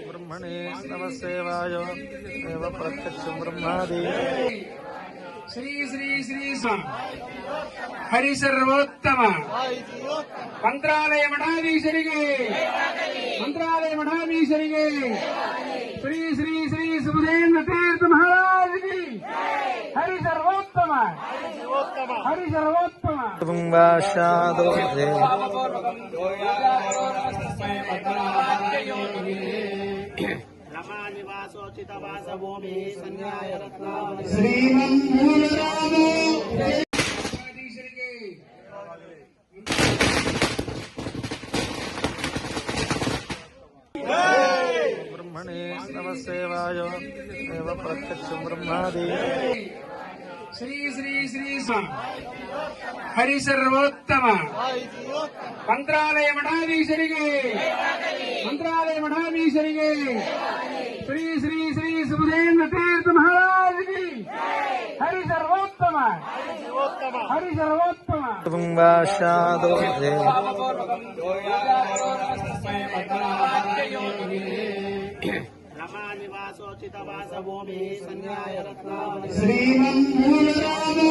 ब्रह्मणे नमस्तेवाय एव प्रत्यक्षं ब्रह्मादि श्री श्री श्री हरि सर्वोत्तम मंत्रालय मठाधीशरिगे श्री श्री श्री सुबुधेन्द्र तीर्थ महाराज की हरि सर्वोत्तम रमानिवासोचितवास भूमि संज्ञाय रत्नावली श्रीमन्मूलरामो ब्रह्मणे नमस्तेवाय एव प्रत्यक्षं ब्रह्मादि श्री श्री श्री हरि सर्वोत्तम मंत्रालय मठाधीशरिगे श्री श्री श्री सुबुधेन्द्र तीर्थ महाराज की हरि सर्वोत्तम रमानिवासोचितवास भूमि संज्ञाय रत्नावली श्रीमन्मूलरामो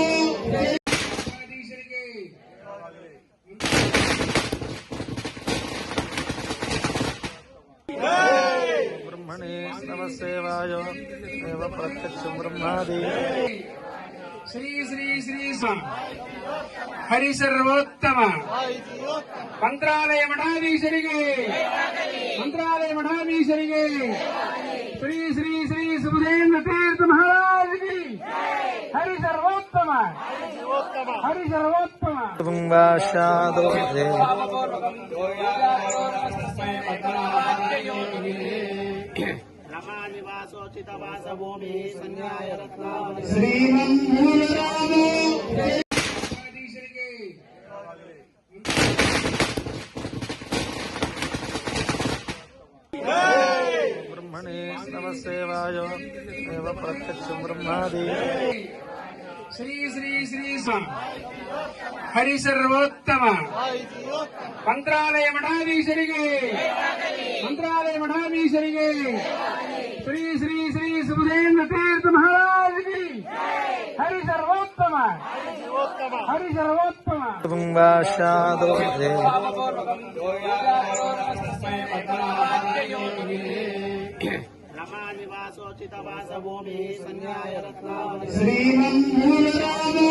ब्रह्मणे नमस्तेवाय एव प्रत्यक्षं ब्रह्मादि श्री श्री श्री हरि सर्वोत्तम मंत्रालय मठाधीशरिगे श्री श्री श्री सुबुधेन्द्र तीर्थ महाराज की हरि सर्वोत्तम रमानिवासोचितवास भूमि संज्ञाय रत्नावली श्रीमन्मूलरामो ब्रह्मणे नमस्तेवाय एव प्रत्यक्षं ब्रह्मादि श्री श्री श्री हरि सर्वोत्तम मंत्रालय मठाधीशरिगे श्री श्री श्री सुबुधेन्द्र तीर्थ महाराज की हरि सर्वोत्तम रमानिवासोचितवास भूमि संज्ञाय रत्नावली श्रीमन्मूलरामो